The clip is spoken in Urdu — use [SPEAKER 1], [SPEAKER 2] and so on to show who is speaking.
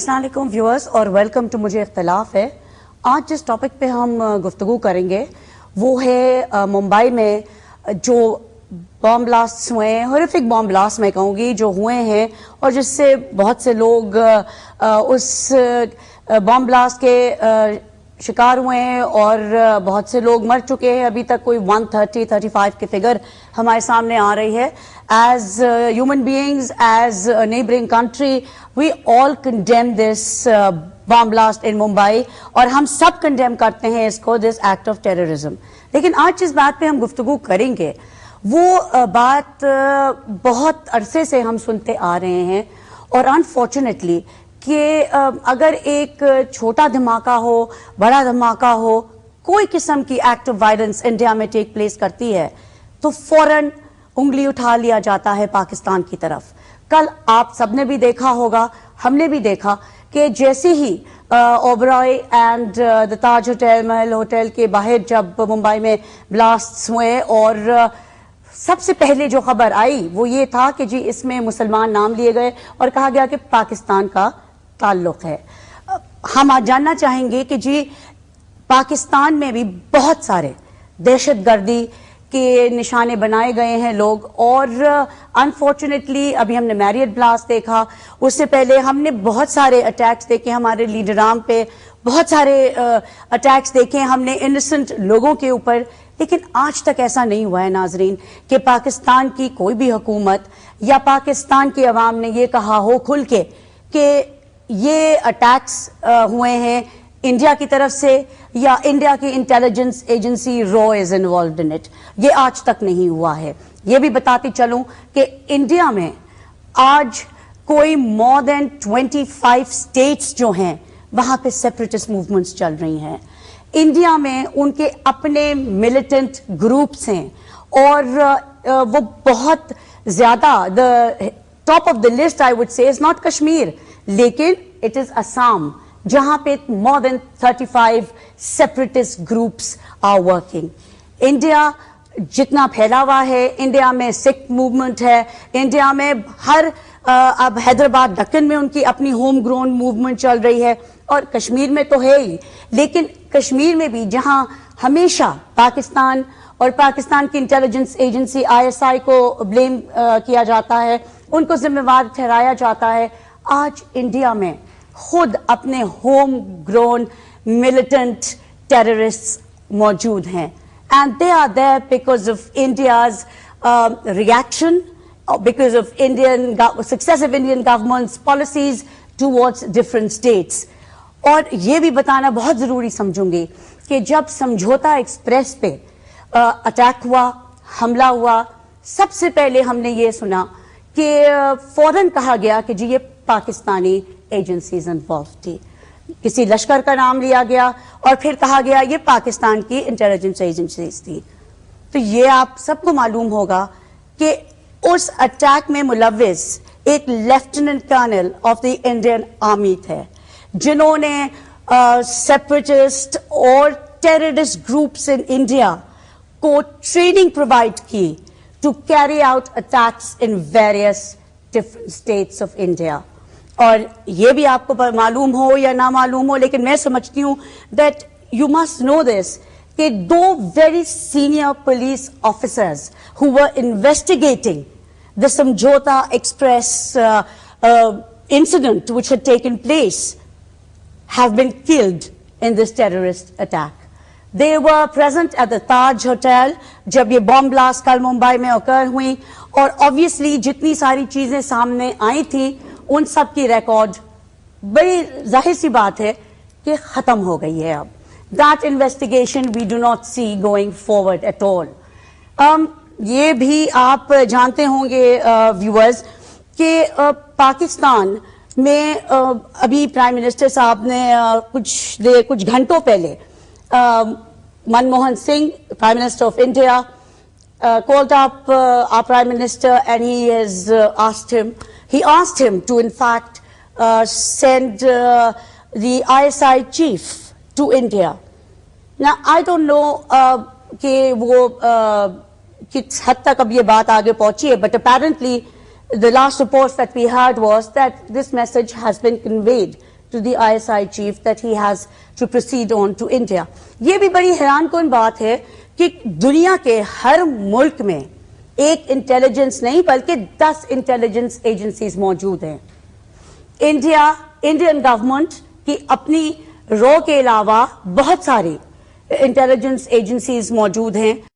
[SPEAKER 1] السلام علیکم ویورز اور ویلکم ٹو مجھے اختلاف ہے. آج جس ٹاپک پہ ہم گفتگو کریں گے وہ ہے ممبئی میں جو بام بلاسٹ ہوئے ہیں, ہورفک بام بلاسٹ میں کہوں گی, جو ہوئے ہیں اور جس سے بہت سے لوگ اس بام بلاسٹ کے شکار ہوئے ہیں اور بہت سے لوگ مر چکے ہیں. ابھی تک کوئی 135 کی فگر ہمارے سامنے آ رہی ہے. As human beings, as neighbouring country, we all condemn this bomb blast in Mumbai, اور ہم سب کنڈیم کرتے ہیں اس کو, دس ایکٹ آف ٹیررزم. لیکن آج جس بات پہ ہم گفتگو کریں گے وہ بات بہت عرصے سے ہم سنتے آ رہے ہیں, اور انفارچونیٹلی کہ اگر ایک چھوٹا دھماکہ ہو, بڑا دھماکہ ہو, کوئی قسم کی ایکٹ آف وائلنس انڈیا میں ٹیک پلیس کرتی ہے تو فوراً انگلی اٹھا لیا جاتا ہے پاکستان کی طرف. کل آپ سب نے بھی دیکھا ہوگا, ہم نے بھی دیکھا کہ جیسے ہی Oberoi and the Taj hotel, Mahal hotel کے باہر جب ممبئی میں بلاسٹ ہوئے, اور سب سے پہلے جو خبر آئی وہ یہ تھا کہ جی اس میں مسلمان نام لیے گئے اور کہا گیا کہ پاکستان کا تعلق ہے. ہم آج جاننا چاہیں گے کہ جی پاکستان میں بھی بہت سارے دہشت گردی کے نشانے بنائے گئے ہیں لوگ, اور انفارچونیٹلی ابھی ہم نے میریٹ بلاسٹ دیکھا, اس سے پہلے ہم نے بہت سارے اٹیکس دیکھے ہمارے لیڈران پہ, بہت سارے اٹیکس دیکھے ہم نے انوسنٹ لوگوں کے اوپر. لیکن آج تک ایسا نہیں ہوا ہے ناظرین کہ پاکستان کی کوئی بھی حکومت یا پاکستان کی عوام نے یہ کہا ہو کھل کے کہ یہ اٹیکس ہوئے ہیں انڈیا کی طرف سے یا انڈیا کی intelligence agency row is involved in it. یہ آج تک نہیں ہوا ہے. یہ بھی بتاتی چلوں کہ انڈیا میں آج کوئی مور دین 25 اسٹیٹس جو ہیں وہاں پہ سیپریٹسٹ موومنٹس چل رہی ہیں. انڈیا میں ان کے اپنے ملیٹنٹ گروپس ہیں, اور وہ بہت زیادہ, the top of the list I would say is not Kashmir, لیکن it is Assam, جہاں پہ more than 35 separatist groups are working. India جتنا پھیلا ہوا ہے, انڈیا میں سکھ موومنٹ ہے, انڈیا میں ہر اب حیدرآباد دکن میں ان کی اپنی ہوم گرون موومنٹ چل رہی ہے, اور کشمیر میں تو ہے ہی. لیکن کشمیر میں بھی جہاں ہمیشہ پاکستان اور پاکستان کی انٹیلیجنس ایجنسی ISI کو بلیم کیا جاتا ہے, ان کو ذمہ وار ٹھہرایا جاتا ہے, آج انڈیا میں خود اپنے ہوم گرون ملیٹنٹ ٹیررسٹ موجود ہیں. And they are there because of India's reaction, because of successive Indian government's policies towards different states. اور یہ بھی بتانا بہت ضروری سمجھوں گی کہ جب سمجھوتا ایکسپریس پہ اٹیک ہوا, حملہ ہوا, سب سے پہلے ہم نے یہ سنا کہ فوراً کہا گیا کہ جی یہ پاکستانی ایجنسیز انوالو تھی, کسی لشکر کا نام لیا گیا اور پھر کہا گیا یہ پاکستان کی انٹیلیجنس ایجنسیز تھی. تو یہ آپ سب کو معلوم ہوگا کہ اس اٹیک میں ملوث ایک lieutenant colonel of the Indian army تھے, جنہوں نے سیپریٹسٹ اور ٹیررسٹ گروپس ان انڈیا کو ٹریننگ پرووائڈ کی to carry out attacks in various different states of India. اور یہ بھی آپ کو معلوم ہو یا نہ معلوم ہو, لیکن میں سمجھتی ہوں دیٹ یو مسٹ نو دس کہ 2 very senior police officers who were investigating the Samjhota Express incident which had taken place have been killed in this terrorist attack. They were present at the Taj Hotel جب یہ بام بلاسٹ کل ممبئی میں occur ہوئی, اور obviously جتنی ساری چیزیں سامنے آئی تھیں ان سب کی ریکارڈ بڑی ظاہر سی بات ہے کہ ختم ہو گئی ہے. اب that investigation we do not see going forward at all. یہ بھی آپ جانتے ہوں گے ویورز کہ پاکستان میں ابھی پرائم منسٹر صاحب نے کچھ گھنٹوں پہلے Manmohan Singh, prime minister of India, called up our prime minister and he asked him to in fact send the ISI chief to India. Now I don't know کہ وہ کس حد تک اب یہ بات آگے پہنچی ہے, but apparently the last reports that we heard was that this message has been conveyed to the ISI chief that he has to proceed on to India. یہ بھی بڑی حیران کن بات ہے کہ دنیا کے ہر ملک میں ایک انٹیلیجنس نہیں بلکہ 10 انٹیلیجنس ایجنسیز موجود ہیں. انڈین گورنمنٹ کی اپنی رو کے علاوہ بہت ساری انٹیلیجنس ایجنسیز موجود ہیں.